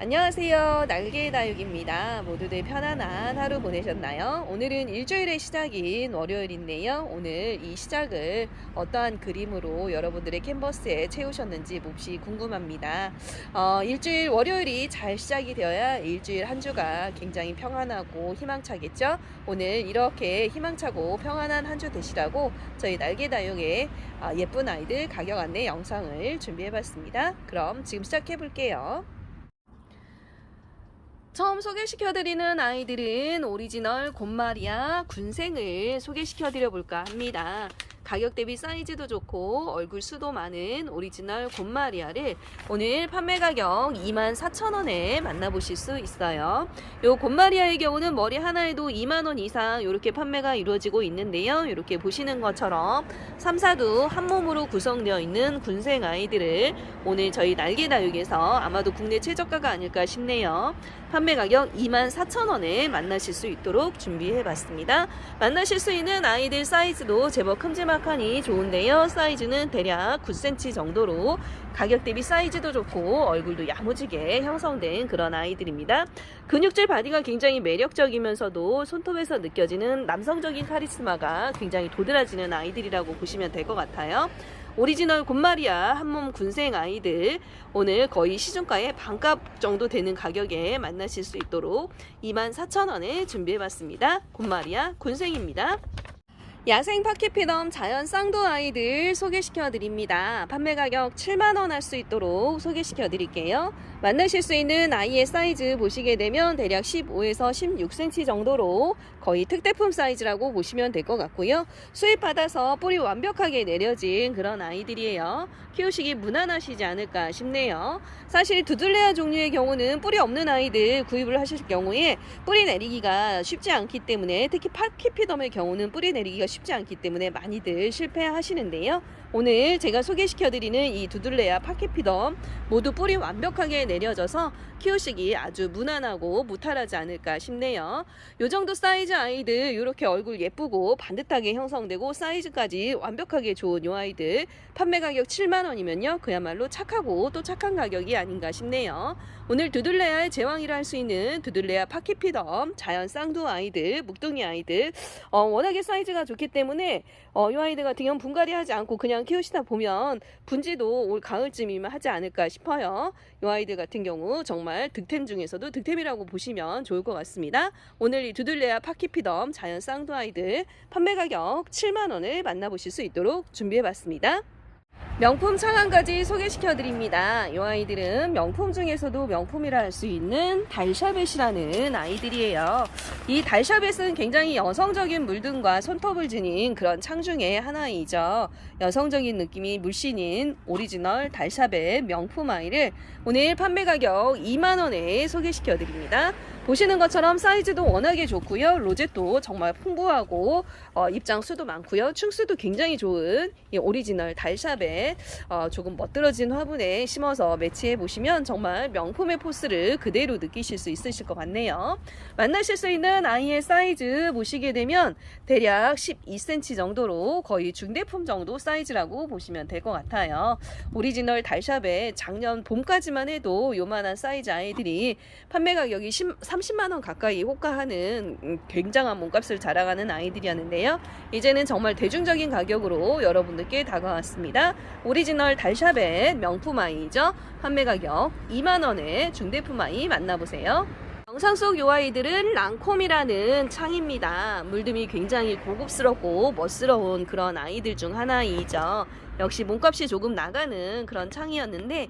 안녕하세요. 날개의 다육입니다. 모두들 편안한 하루 보내셨나요? 오늘은 일주일의 시작인 월요일인데요. 오늘 이 시작을 어떠한 그림으로 여러분들의 캔버스에 채우셨는지 몹시 궁금합니다. 일주일 월요일이 잘 시작이 되어야 일주일 한 주가 굉장히 평안하고 희망차겠죠? 오늘 이렇게 희망차고 평안한 한 주 되시라고 저희 날개 다육의 예쁜 아이들 가격 안내 영상을 준비해봤습니다. 그럼 지금 시작해 볼게요. 처음 소개시켜드리는 아이들은 오리지널 곰마리아 군생을 소개시켜드려 볼까 합니다. 가격 대비 사이즈도 좋고 얼굴 수도 많은 오리지널 곰마리아를 오늘 판매 가격 24,000원에 만나보실 수 있어요. 요 곰마리아의 경우는 머리 하나에도 2만원 이상 이렇게 판매가 이루어지고 있는데요. 이렇게 보시는 것처럼 3, 4두 한 몸으로 구성되어 있는 군생 아이들을 오늘 저희 날개다육에서 아마도 국내 최저가가 아닐까 싶네요. 판매 가격 24,000원에 만나실 수 있도록 준비해봤습니다. 만나실 수 있는 아이들 사이즈도 제법 큼지막하니 좋은데요. 사이즈는 대략 9cm 정도로 가격 대비 사이즈도 좋고 얼굴도 야무지게 형성된 그런 아이들입니다. 근육질 바디가 굉장히 매력적이면서도 손톱에서 느껴지는 남성적인 카리스마가 굉장히 도드라지는 아이들이라고 보시면 될 것 같아요. 오리지널 곰마리아 한몸 군생 아이들 오늘 거의 시중가의 반값 정도 되는 가격에 만나실 수 있도록 24,000원에 준비해봤습니다. 곰마리아 군생입니다. 야생 파키피덤 자연 쌍두 아이들 소개시켜드립니다. 판매 가격 7만원 할 수 있도록 소개시켜드릴게요. 만나실 수 있는 아이의 사이즈 보시게 되면 대략 15에서 16cm 정도로 거의 특대품 사이즈라고 보시면 될 것 같고요. 수입받아서 뿌리 완벽하게 내려진 그런 아이들이에요. 키우시기 무난하시지 않을까 싶네요. 사실 두들레아 종류의 경우는 뿌리 없는 아이들 구입을 하실 경우에 뿌리 내리기가 쉽지 않기 때문에 특히 파키피덤의 경우는 뿌리 내리기가 쉽지 않기 때문에 많이들 실패하시는데요. 오늘 제가 소개시켜드리는 이 두들레아 파키피덤 모두 뿌리 완벽하게 내려져서 키우시기 아주 무난하고 무탈하지 않을까 싶네요. 요 정도 사이즈 아이들 이렇게 얼굴 예쁘고 반듯하게 형성되고 사이즈까지 완벽하게 좋은 요 아이들 판매 가격 7만원이면요 그야말로 착하고 또 착한 가격이 아닌가 싶네요. 오늘 두들레아의 제왕이라 할 수 있는 두들레아 파키피덤 자연 쌍두 아이들 묵둥이 아이들 워낙에 사이즈가 좋기 때문에 이 아이들 같은 경우는 분갈이 하지 않고 그냥 키우시다 보면 분지도 올 가을쯤이면 하지 않을까 싶어요. 이 아이들 같은 경우 정말 득템 중에서도 득템이라고 보시면 좋을 것 같습니다. 오늘 이 두들레아 파키피덤 자연 쌍두 아이들 판매 가격 7만원을 만나보실 수 있도록 준비해봤습니다. 명품 창안까지 소개시켜드립니다. 이 아이들은 명품 중에서도 명품이라 할 수 있는 달샤벳이라는 아이들이에요. 이 달샤벳은 굉장히 여성적인 물등과 손톱을 지닌 그런 창 중에 하나이죠. 여성적인 느낌이 물씬인 오리지널 달샤벳 명품 아이를 오늘 판매 가격 2만원에 소개시켜드립니다. 보시는 것처럼 사이즈도 워낙에 좋고요. 로zet도 정말 풍부하고 입장 수도 많고요. 충수도 굉장히 좋은 이 오리지널 달샤벳 조금 멋들어진 화분에 심어서 매치해 보시면 정말 명품의 포스를 그대로 느끼실 수 있으실 것 같네요. 만나실 수 있는 아이의 사이즈 보시게 되면 대략 12cm 정도로 거의 중대품 정도 사이즈라고 보시면 될 것 같아요. 오리지널 달샤벳 작년 봄까지만 해도 요만한 사이즈 아이들이 판매 가격이 30만원 가까이 호가하는 굉장한 몸값을 자랑하는 아이들이었는데요. 이제는 정말 대중적인 가격으로 여러분들께 다가왔습니다. 오리지널 달샤벳 명품 아이죠. 판매 가격 2만원에 중대품 아이 만나보세요. 영상 속 요 아이들은 랑콤이라는 창입니다. 물듬이 굉장히 고급스럽고 멋스러운 그런 아이들 중 하나이죠. 역시 몸값이 조금 나가는 그런 창이었는데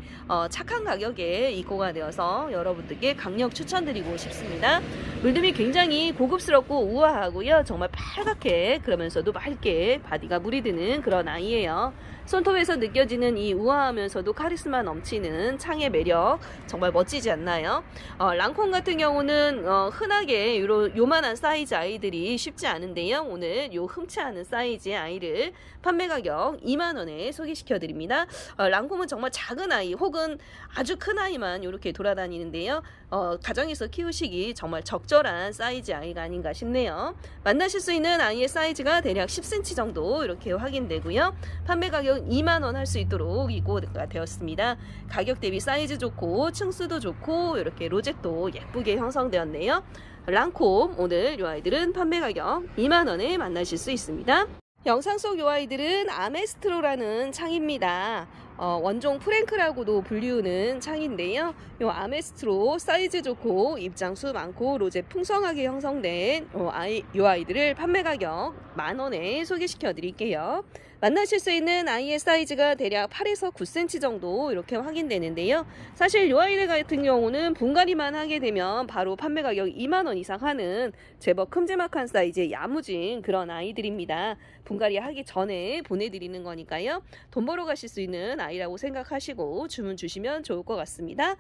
착한 가격에 입고가 되어서 여러분들께 강력 추천드리고 싶습니다. 물듬이 굉장히 고급스럽고 우아하고요. 정말 빨갛게 그러면서도 맑게 바디가 물이 드는 그런 아이예요. 손톱에서 느껴지는 이 우아하면서도 카리스마 넘치는 창의 매력 정말 멋지지 않나요? 랑콤 같은 경우는 흔하게 요만한 사이즈 아이들이 쉽지 않은데요. 오늘 요 흠치 않은 사이즈의 아이를 판매 가격 2만원에 소개시켜드립니다. 랑콤은 정말 작은 아이 혹은 아주 큰 아이만 이렇게 돌아다니는데요. 가정에서 키우시기 정말 적절한 사이즈 아이가 아닌가 싶네요. 만나실 수 있는 아이의 사이즈가 대략 10cm 정도 이렇게 확인되고요. 판매 가격 가격 2만원 할 수 있도록 입고가 되었습니다. 가격 대비 사이즈 좋고 층수도 좋고 이렇게 로zet도 예쁘게 형성되었네요. 랑콤 오늘 이 아이들은 판매 가격 2만원에 만나실 수 있습니다. 영상 속 이 아이들은 아메스트로라는 창입니다. 원종 프랭크라고도 불리우는 창인데요. 이 아메스트로 사이즈 좋고 입장수 많고 로제 풍성하게 형성된 이 아이들을 판매 가격 만원에 소개시켜 드릴게요. 만나실 수 있는 아이의 사이즈가 대략 8에서 9cm 정도 이렇게 확인되는데요. 사실 이 아이들 같은 경우는 분갈이만 하게 되면 바로 판매 가격 2만원 이상 하는 제법 큼지막한 사이즈의 야무진 그런 아이들입니다. 분갈이 하기 전에 보내드리는 거니까요. 돈 벌어 가실 수 있는 아이라고 생각하시고 주문 주시면 좋을 것 같습니다.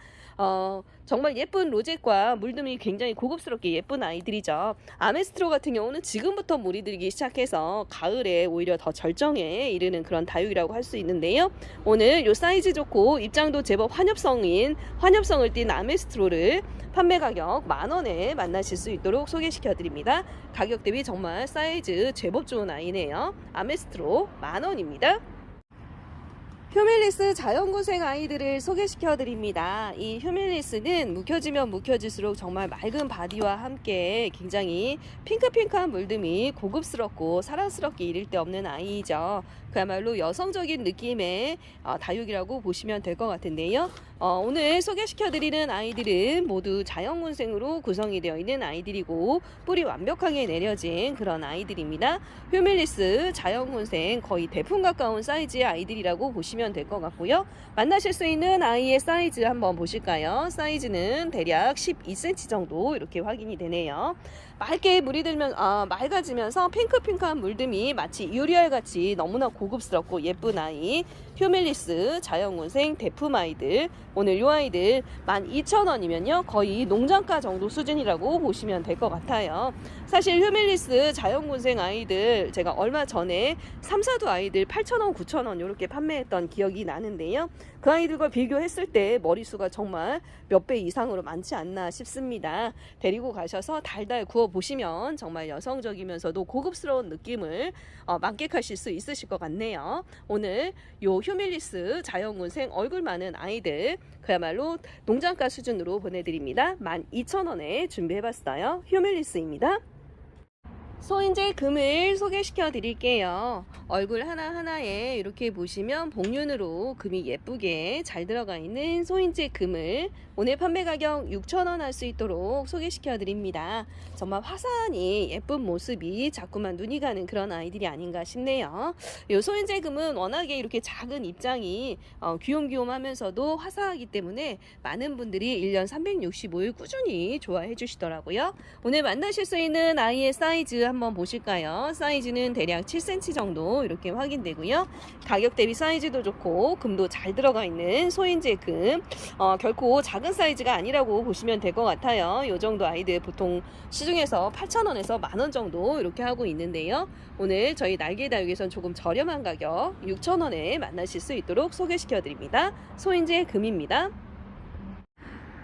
정말 예쁜 로zet과 물듬이 굉장히 고급스럽게 예쁜 아이들이죠. 아메스트로 같은 경우는 지금부터 물이 들기 시작해서 가을에 오히려 더 절정에 이르는 그런 다육이라고 할 수 있는데요. 오늘 요 사이즈 좋고 입장도 제법 환엽성을 띤 아메스트로를 판매 가격 만원에 만나실 수 있도록 소개시켜 드립니다. 가격 대비 정말 사이즈 제법 좋은 아이네요. 아메스트로 만원입니다. 휴밀리스 자연고생 아이들을 소개시켜 드립니다. 이 휴밀리스는 묵혀지면 묵혀질수록 정말 맑은 바디와 함께 굉장히 핑크핑크한 물듬이 고급스럽고 사랑스럽게 이를 데 없는 아이이죠. 그야말로 여성적인 느낌의 다육이라고 보시면 될 것 같은데요. 오늘 소개시켜 드리는 아이들은 모두 자연군생으로 구성이 되어 있는 아이들이고 뿌리 완벽하게 내려진 그런 아이들입니다. 휴밀리스 자연군생 거의 대풍 가까운 사이즈의 아이들이라고 보시면 될 것 같고요. 만나실 수 있는 아이의 사이즈 한번 보실까요? 사이즈는 대략 12cm 정도 이렇게 확인이 되네요. 맑게 물이 들면 맑아지면서 핑크핑크한 물듬이 마치 유리알같이 너무나 고급스럽고 예쁜 아이 휴밀리스 자연군생 대품 아이들. 오늘 이 아이들 12,000원이면요 거의 농장가 정도 수준이라고 보시면 될 것 같아요. 사실 휴밀리스 자연군생 아이들 제가 얼마 전에 3, 4두 아이들 8,000원, 9,000원 이렇게 판매했던 기억이 나는데요. 그 아이들과 비교했을 때 머리수가 정말 몇 배 이상으로 많지 않나 싶습니다. 데리고 가셔서 달달 구워 보시면 정말 여성적이면서도 고급스러운 느낌을 만끽하실 수 있으실 것 같네요. 오늘 요 휴밀리스 자연군생 얼굴 많은 아이들 그야말로 농장가 수준으로 보내드립니다. 12,000원에 준비해봤어요. 휴밀리스입니다. 소인재 금을 소개시켜 드릴게요. 얼굴 하나하나에 이렇게 보시면 복륜으로 금이 예쁘게 잘 들어가 있는 소인재 금을 오늘 판매 가격 6,000원 할 수 있도록 소개시켜 드립니다. 정말 화사하니 예쁜 모습이 자꾸만 눈이 가는 그런 아이들이 아닌가 싶네요. 이 소인재 금은 워낙에 이렇게 작은 입장이 귀욤귀욤하면서도 화사하기 때문에 많은 분들이 1년 365일 꾸준히 좋아해 주시더라고요. 오늘 만나실 수 있는 아이의 사이즈 한번 보실까요? 사이즈는 대략 7cm 정도 이렇게 확인되고요. 가격 대비 사이즈도 좋고 금도 잘 들어가 있는 소인재 금. 결코 작은 사이즈가 아니라고 보시면 될 것 같아요. 이 정도 아이들 보통 시중에서 8,000원에서 만원 정도 이렇게 하고 있는데요. 오늘 저희 날개다육에선 조금 저렴한 가격 6,000원에 만나실 수 있도록 소개시켜 드립니다. 소인재 금입니다.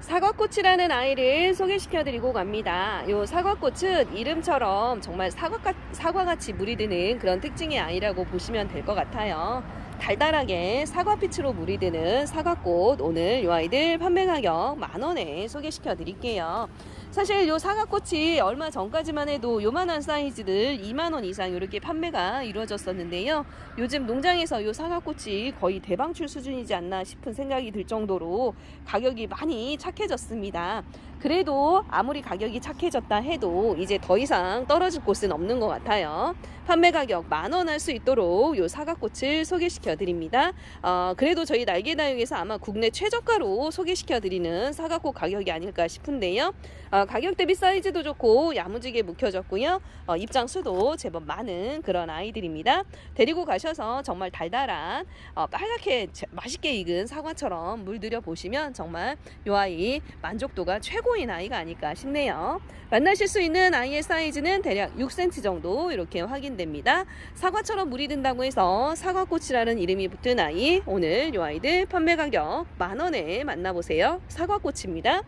사과꽃이라는 아이를 소개시켜 드리고 갑니다. 이 사과꽃은 이름처럼 정말 사과같이 물이 드는 그런 특징의 아이라고 보시면 될 것 같아요. 달달하게 사과빛으로 물이 드는 사과꽃 오늘 이 아이들 판매 가격 만원에 소개시켜 드릴게요. 사실 요 사과꽃이 얼마 전까지만 해도 요만한 사이즈들 2만원 이상 이렇게 판매가 이루어졌었는데요. 요즘 농장에서 요 사과꽃이 거의 대방출 수준이지 않나 싶은 생각이 들 정도로 가격이 많이 착해졌습니다. 그래도 아무리 가격이 착해졌다 해도 이제 더 이상 떨어질 곳은 없는 것 같아요. 판매 가격 만원 할 수 있도록 요 사과꽃을 소개시켜 드립니다. 그래도 저희 날개다육에서 아마 국내 최저가로 소개시켜 드리는 사과꽃 가격이 아닐까 싶은데요. 가격 대비 사이즈도 좋고 야무지게 묵혀졌고요. 입장 수도 제법 많은 그런 아이들입니다. 데리고 가셔서 정말 달달한 빨갛게 맛있게 익은 사과처럼 물들여 보시면 정말 요 아이 만족도가 최고인 아이가 아닐까 싶네요. 만나실 수 있는 아이의 사이즈는 대략 6cm 정도 이렇게 확인됩니다. 사과처럼 물이 든다고 해서 사과꽃이라는 이름이 붙은 아이 오늘 요 아이들 판매 가격 만원에 만나보세요. 사과꽃입니다.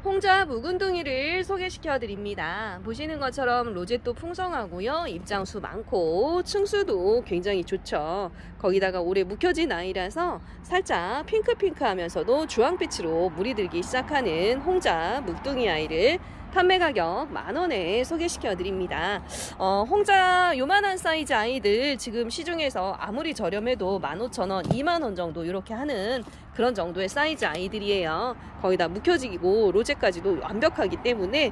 홍자 묵은둥이를 소개시켜 드립니다. 보시는 것처럼 로제도 풍성하고요. 입장수 많고 층수도 굉장히 좋죠. 거기다가 오래 묵혀진 아이라서 살짝 핑크핑크하면서도 주황빛으로 물이 들기 시작하는 홍자 묵둥이 아이를 판매 가격 10,000원에 소개시켜 드립니다. 홍자 요만한 사이즈 아이들 지금 시중에서 아무리 저렴해도 15,000원, 20,000원 정도 이렇게 하는 그런 정도의 사이즈 아이들이에요. 거의 다 묵혀지고 로제까지도 완벽하기 때문에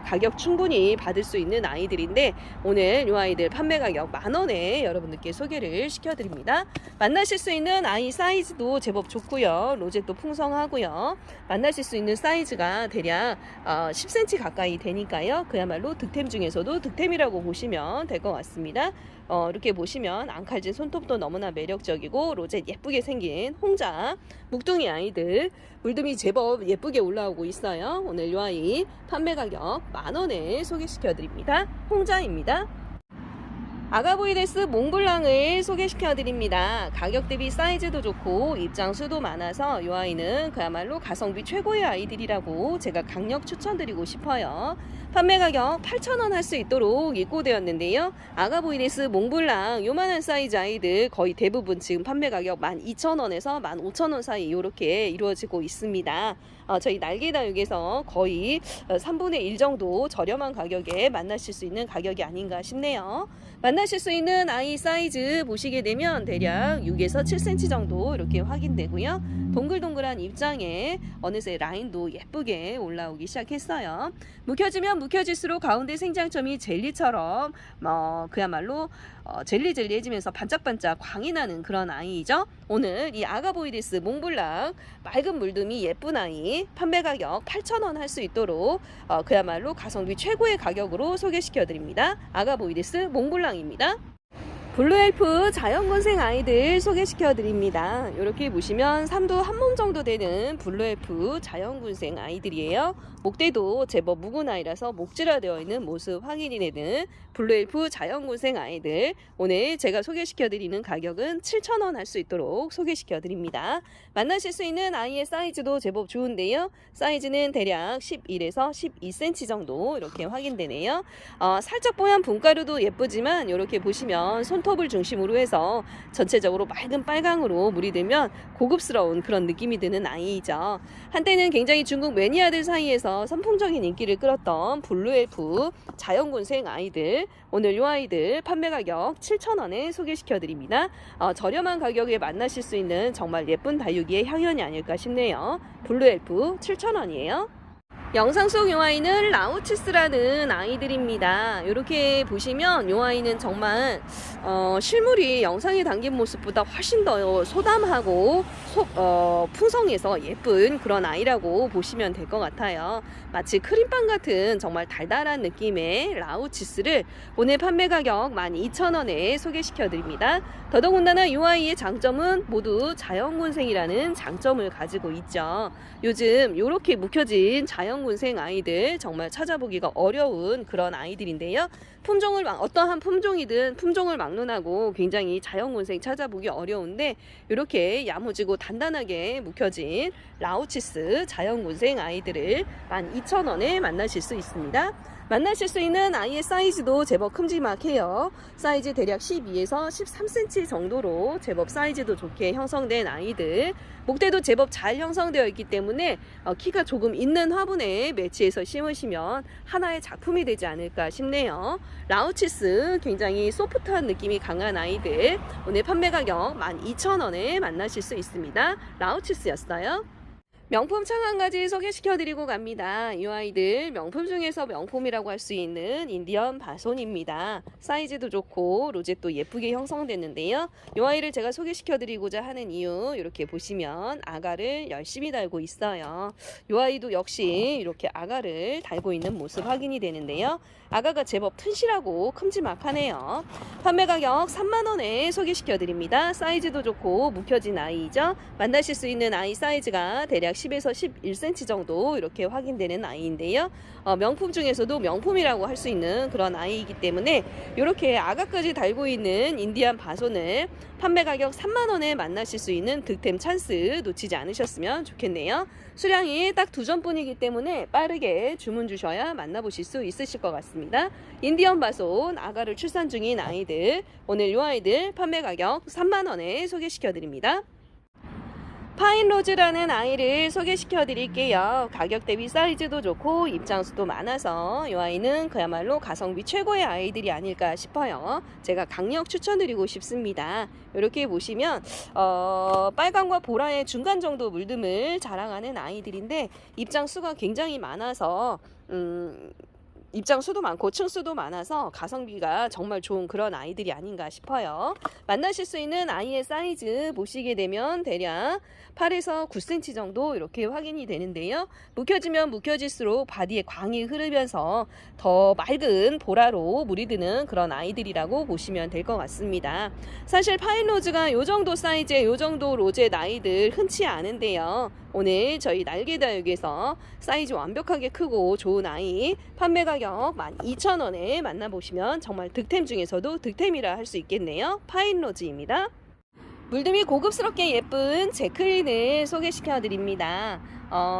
가격 충분히 받을 수 있는 아이들인데 오늘 이 아이들 판매 가격 10,000원에 여러분들께 소개를 시켜드립니다. 만나실 수 있는 아이 사이즈도 제법 좋고요. 로제도 풍성하고요. 만나실 수 있는 사이즈가 대략 10cm 가까이 되니까요. 그야말로 득템 중에서도 득템이라고 보시면 될 것 같습니다. 이렇게 보시면 앙칼진 손톱도 너무나 매력적이고 로제 예쁘게 생긴 홍자 묵둥이 아이들 물듬이 제법 예쁘게 올라오고 있어요. 오늘 이 아이 판매 가격 10,000원에 소개시켜 드립니다. 홍자입니다. 아가보이데스 몽블랑을 소개시켜 드립니다. 가격 대비 사이즈도 좋고 입장수도 많아서 이 아이는 그야말로 가성비 최고의 아이들이라고 제가 강력 추천드리고 싶어요. 판매 가격 8,000원 할 수 있도록 입고되었는데요. 아가보이데스 몽블랑 요만한 사이즈 아이들 거의 대부분 지금 판매 가격 12,000원에서 15,000원 사이 이렇게 이루어지고 있습니다. 저희 날개다육에서 거의 3분의 1 정도 저렴한 가격에 만나실 수 있는 가격이 아닌가 싶네요. 만나실 수 있는 아이 사이즈 보시게 되면 대략 6에서 7cm 정도 이렇게 확인되고요. 동글동글한 입장에 어느새 라인도 예쁘게 올라오기 시작했어요. 묵혀지면 묵혀질수록 가운데 생장점이 젤리처럼 그야말로 젤리젤리해지면서 반짝반짝 광이 나는 그런 아이죠. 오늘 이 아가보이데스 몽블랑 맑은 물듬이 예쁜 아이 판매 가격 8,000원 할 수 있도록 그야말로 가성비 최고의 가격으로 소개시켜 드립니다. 아가보이데스 몽블랑입니다. 블루엘프 자연군생 아이들 소개시켜 드립니다. 이렇게 보시면 삼두 한 몸 정도 되는 블루엘프 자연군생 아이들이에요. 목대도 제법 묵은 아이라서 목질화되어 있는 모습 확인이 되는 블루엘프 자연군생 아이들 오늘 제가 소개시켜 드리는 가격은 7,000원 할 수 있도록 소개시켜 드립니다. 만나실 수 있는 아이의 사이즈도 제법 좋은데요. 사이즈는 대략 11에서 12cm 정도 이렇게 확인되네요. 살짝 뽀얀 분가루도 예쁘지만 이렇게 보시면 손톱을 중심으로 해서 전체적으로 맑은 빨강으로 물이 들면 고급스러운 그런 느낌이 드는 아이이죠. 한때는 굉장히 중국 매니아들 사이에서 선풍적인 인기를 끌었던 블루엘프 자연군생 아이들 오늘 이 아이들 판매 가격 7,000원에 소개시켜 드립니다. 저렴한 가격에 만나실 수 있는 정말 예쁜 다육이의 향연이 아닐까 싶네요. 블루엘프 7,000원이에요. 영상 속 이 아이는 라우치스라는 아이들입니다. 이렇게 보시면 이 아이는 정말 실물이 영상에 담긴 모습보다 훨씬 더 소담하고 풍성해서 예쁜 그런 아이라고 보시면 될 것 같아요. 마치 크림빵 같은 정말 달달한 느낌의 라우치스를 오늘 판매 가격 12,000원에 소개시켜 드립니다. 더더군다나 이 아이의 장점은 모두 자연군생이라는 장점을 가지고 있죠. 요즘 이렇게 묵혀진 자연군생 아이들 정말 찾아보기가 어려운 그런 아이들인데요. 품종을 어떠한 품종이든 품종을 막론하고 굉장히 자연군생 찾아보기 어려운데 이렇게 야무지고 단단하게 묵혀진 라우치스 자연군생 아이들을 12,000원에 만나실 수 있습니다. 만나실 수 있는 아이의 사이즈도 제법 큼지막해요. 사이즈 대략 12에서 13cm 정도로 제법 사이즈도 좋게 형성된 아이들. 목대도 제법 잘 형성되어 있기 때문에 키가 조금 있는 화분에 매치해서 심으시면 하나의 작품이 되지 않을까 싶네요. 라우치스 굉장히 소프트한 느낌이 강한 아이들 오늘 판매 가격 12,000원에 만나실 수 있습니다. 라우치스였어요. 명품 창 한 가지 소개시켜 드리고 갑니다. 이 아이들 명품 중에서 명품이라고 할 수 있는 인디언 바손입니다. 사이즈도 좋고 로제도 예쁘게 형성됐는데요. 이 아이를 제가 소개시켜 드리고자 하는 이유 이렇게 보시면 아가를 열심히 달고 있어요. 이 아이도 역시 이렇게 아가를 달고 있는 모습 확인이 되는데요. 아가가 제법 튼실하고 큼지막하네요. 판매 가격 30,000원에 소개시켜 드립니다. 사이즈도 좋고 묵혀진 아이죠. 만나실 수 있는 아이 사이즈가 대략 10에서 11cm 정도 이렇게 확인되는 아이인데요. 명품 중에서도 명품이라고 할 수 있는 그런 아이이기 때문에 이렇게 아가까지 달고 있는 인디안 바손을 판매 가격 3만원에 만나실 수 있는 득템 찬스 놓치지 않으셨으면 좋겠네요. 수량이 딱 2점뿐이기 때문에 빠르게 주문 주셔야 만나보실 수 있으실 것 같습니다. 인디언 바손 아가를 출산 중인 아이들, 오늘 이 아이들 판매 가격 3만원에 소개시켜 드립니다. 파인로즈라는 아이를 소개시켜 드릴게요. 가격 대비 사이즈도 좋고 입장수도 많아서 이 아이는 그야말로 가성비 최고의 아이들이 아닐까 싶어요. 제가 강력 추천드리고 싶습니다. 이렇게 보시면 빨강과 보라의 중간 정도 물듦을 자랑하는 아이들인데 입장수가 굉장히 많아서 입장수도 많고 층수도 많아서 가성비가 정말 좋은 그런 아이들이 아닌가 싶어요. 만나실 수 있는 아이의 사이즈 보시게 되면 대략 8에서 9cm 정도 이렇게 확인이 되는데요. 묵혀지면 묵혀질수록 바디에 광이 흐르면서 더 맑은 보라로 물이 드는 그런 아이들이라고 보시면 될 것 같습니다. 사실 파인로즈가 이 정도 사이즈의 이 정도 로제 아이들 흔치 않은데요. 오늘 저희 날개다육에서 사이즈 완벽하게 크고 좋은 아이 판매 가격 12,000원에 만나보시면 정말 득템 중에서도 득템이라 할 수 있겠네요. 파인로즈입니다. 물듬이 고급스럽게 예쁜 제클린을 소개시켜 드립니다.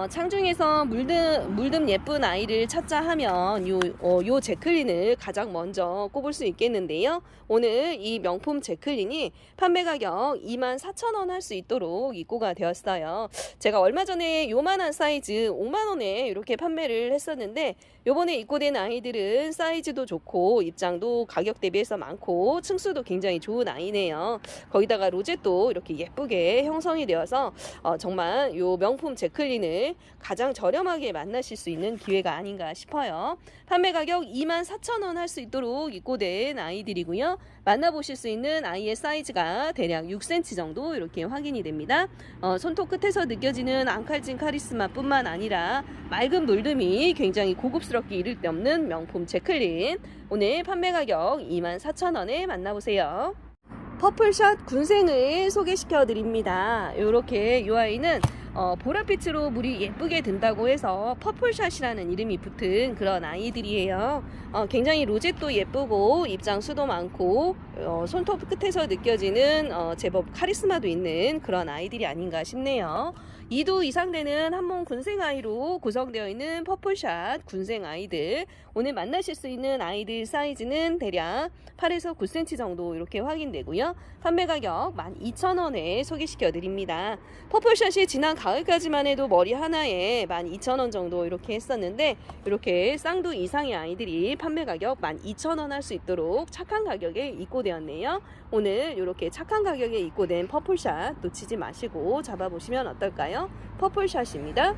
창중에서 물듬 예쁜 아이를 찾자 하면 요 제클린을 가장 먼저 꼽을 수 있겠는데요. 오늘 이 명품 제클린이 판매 가격 24,000원 할 수 있도록 입고가 되었어요. 제가 얼마 전에 요만한 사이즈 5만원에 이렇게 판매를 했었는데 요번에 입고된 아이들은 사이즈도 좋고 입장도 가격 대비해서 많고 층수도 굉장히 좋은 아이네요. 거기다가 로zet도 이렇게 예쁘게 형성이 되어서 정말 요 명품 제클린을 가장 저렴하게 만나실 수 있는 기회가 아닌가 싶어요. 판매 가격 24,000원 할 수 있도록 입고된 아이들이고요. 만나보실 수 있는 아이의 사이즈가 대략 6cm 정도 이렇게 확인이 됩니다. 손톱 끝에서 느껴지는 앙칼진 카리스마 뿐만 아니라 맑은 물듬이 굉장히 고급스럽게 이를 데 없는 명품 제클린, 오늘 판매 가격 24,000원에 만나보세요. 퍼플샷 군생을 소개시켜 드립니다. 이렇게 이 아이는 보랏빛으로 물이 예쁘게 든다고 해서 퍼플샷이라는 이름이 붙은 그런 아이들이에요. 굉장히 로zet도 예쁘고 입장수도 많고 손톱 끝에서 느껴지는 제법 카리스마도 있는 그런 아이들이 아닌가 싶네요. 2두 이상 되는 한몸 군생 아이로 구성되어 있는 퍼플샷 군생 아이들, 오늘 만나실 수 있는 아이들 사이즈는 대략 8에서 9cm 정도 이렇게 확인되고요. 판매 가격 12,000원에 소개시켜 드립니다. 퍼플샷이 지난 가을까지만 해도 머리 하나에 12,000원 정도 이렇게 했었는데 이렇게 쌍두 이상의 아이들이 판매 가격 12,000원 할 수 있도록 착한 가격에 입고되었네요. 오늘 이렇게 착한 가격에 입고된 퍼플샷 놓치지 마시고 잡아보시면 어떨까요? 퍼플샷입니다.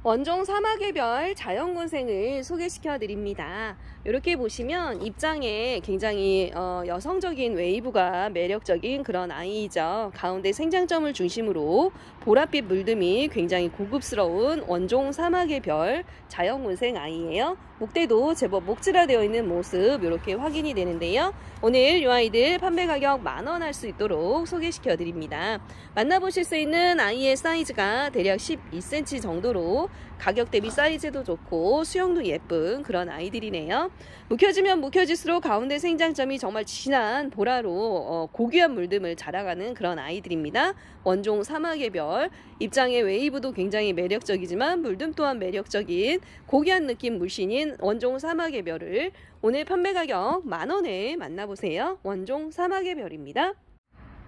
원종 사막의 별 자연군생을 소개시켜 드립니다. 이렇게 보시면 입장에 굉장히 여성적인 웨이브가 매력적인 그런 아이이죠. 가운데 생장점을 중심으로 보랏빛 물듬이 굉장히 고급스러운 원종 사막의 별 자연군생 아이예요. 목대도 제법 목질화되어 있는 모습 이렇게 확인이 되는데요. 오늘 이 아이들 판매 가격 10,000원 할 수 있도록 소개시켜 드립니다. 만나보실 수 있는 아이의 사이즈가 대략 12cm 정도로 가격 대비 사이즈도 좋고 수영도 예쁜 그런 아이들이네요. 묵혀지면 묵혀질수록 가운데 생장점이 정말 진한 보라로 고귀한 물듬을 자랑하는 그런 아이들입니다. 원종 사막의 별, 입장의 웨이브도 굉장히 매력적이지만 물듬 또한 매력적인 고귀한 느낌 물씬인 원종 사막의 별을 오늘 판매 가격 10,000원에 만나보세요. 원종 사막의 별입니다.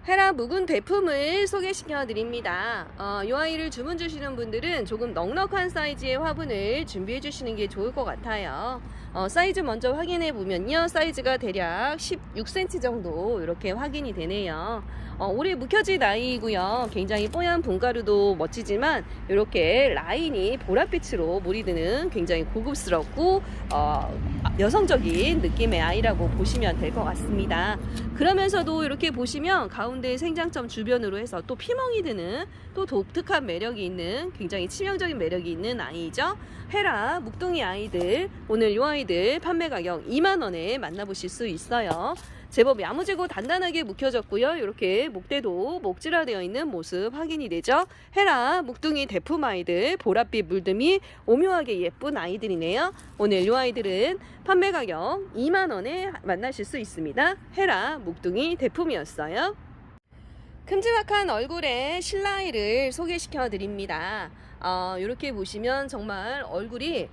헤라 묵은 대품을 소개시켜 드립니다. 이 아이를 주문 주시는 분들은 조금 넉넉한 사이즈의 화분을 준비해 주시는 게 좋을 것 같아요. 사이즈 먼저 확인해 보면요, 사이즈가 대략 16cm 정도 이렇게 확인이 되네요. 올해 묵혀진 아이이고요. 굉장히 뽀얀 분가루도 멋지지만 이렇게 라인이 보랏빛으로 물이 드는 굉장히 고급스럽고 여성적인 느낌의 아이라고 보시면 될 것 같습니다. 그러면서도 이렇게 보시면 가운데 생장점 주변으로 해서 또 피멍이 드는 또 독특한 매력이 있는 굉장히 치명적인 매력이 있는 아이죠. 헤라 묵둥이 아이들, 오늘 이 아이들 판매 가격 20,000원에 만나보실 수 있어요. 제법 야무지고 단단하게 묵혀졌고요. 이렇게 목대도 목질화되어 있는 모습 확인이 되죠. 헤라 묵둥이 대품 아이들, 보랏빛 물듬이 오묘하게 예쁜 아이들이네요. 오늘 이 아이들은 판매 가격 2만원에 만나실 수 있습니다. 헤라 묵둥이 대품이었어요. 큼지막한 얼굴의 신라아이를 소개시켜 드립니다. 이렇게 보시면 정말 얼굴이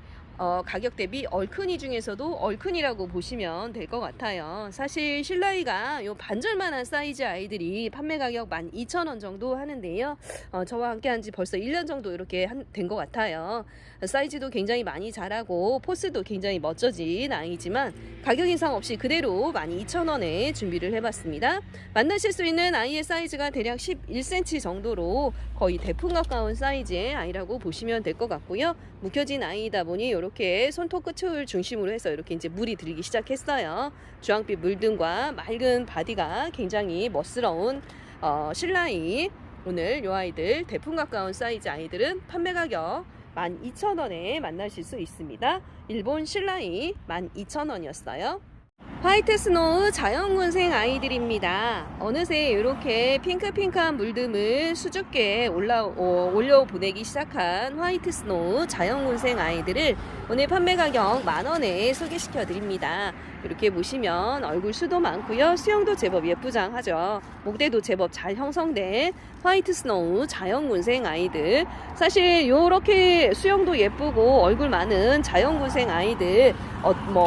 가격 대비 얼큰이 중에서도 얼큰이라고 보시면 될 것 같아요. 사실 신라이가 요 반절만한 사이즈 아이들이 판매 가격 12,000원 정도 하는데요. 저와 함께 한 지 벌써 1년 정도 이렇게 된 것 같아요. 사이즈도 굉장히 많이 자라고 포스도 굉장히 멋져진 아이지만 가격 인상 없이 그대로 12,000원에 준비를 해봤습니다. 만나실 수 있는 아이의 사이즈가 대략 11cm 정도로 거의 대품 가까운 사이즈의 아이라고 보시면 될 것 같고요. 묵혀진 아이이다 보니 이렇게 손톱 끝을 중심으로 해서 이렇게 이제 물이 들기 시작했어요. 주황빛 물등과 맑은 바디가 굉장히 멋스러운 신라이. 오늘 이 아이들 대품 가까운 사이즈 아이들은 판매 가격 12,000원에 만나실 수 있습니다. 일본 신라이 12,000원이었어요. 화이트 스노우 자연군생 아이들입니다. 어느새 이렇게 핑크핑크한 물듬을 수줍게 올려 보내기 시작한 화이트 스노우 자연군생 아이들을 오늘 판매 가격 10,000원에 소개시켜 드립니다. 이렇게 보시면 얼굴 수도 많고요. 수영도 제법 예쁘장하죠. 목대도 제법 잘 형성된 화이트 스노우 자연군생 아이들. 사실 이렇게 수영도 예쁘고 얼굴 많은 자연군생 아이들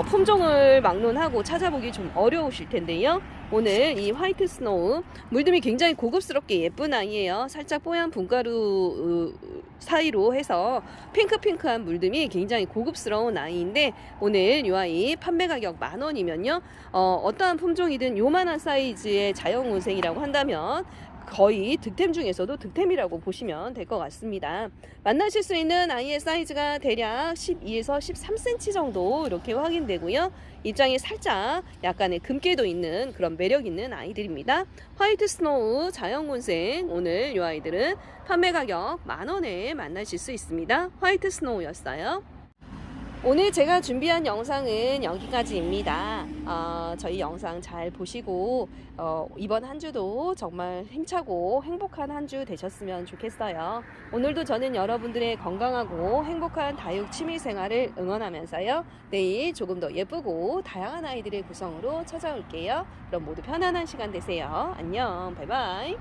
품종을 막론하고 찾아보기 좀 어려우실 텐데요. 오늘 이 화이트 스노우 물듬이 굉장히 고급스럽게 예쁜 아이예요. 살짝 뽀얀 분가루 사이로 해서 핑크핑크한 물듬이 굉장히 고급스러운 아이인데 오늘 이 아이 판매 가격 10,000원이면요. 어떠한 품종이든 요만한 사이즈의 자연군생이라고 한다면 거의 득템 중에서도 득템이라고 보시면 될 것 같습니다. 만나실 수 있는 아이의 사이즈가 대략 12에서 13cm 정도 이렇게 확인되고요. 입장이 살짝 약간의 금기도 있는 그런 매력 있는 아이들입니다. 화이트 스노우 자연군생 오늘 이 아이들은 판매 가격 10,000원에 만나실 수 있습니다. 화이트 스노우였어요. 오늘 제가 준비한 영상은 여기까지입니다. 저희 영상 잘 보시고 이번 한 주도 정말 힘차고 행복한 한 주 되셨으면 좋겠어요. 오늘도 저는 여러분들의 건강하고 행복한 다육 취미생활을 응원하면서요. 내일 조금 더 예쁘고 다양한 아이들의 구성으로 찾아올게요. 그럼 모두 편안한 시간 되세요. 안녕, 바이바이.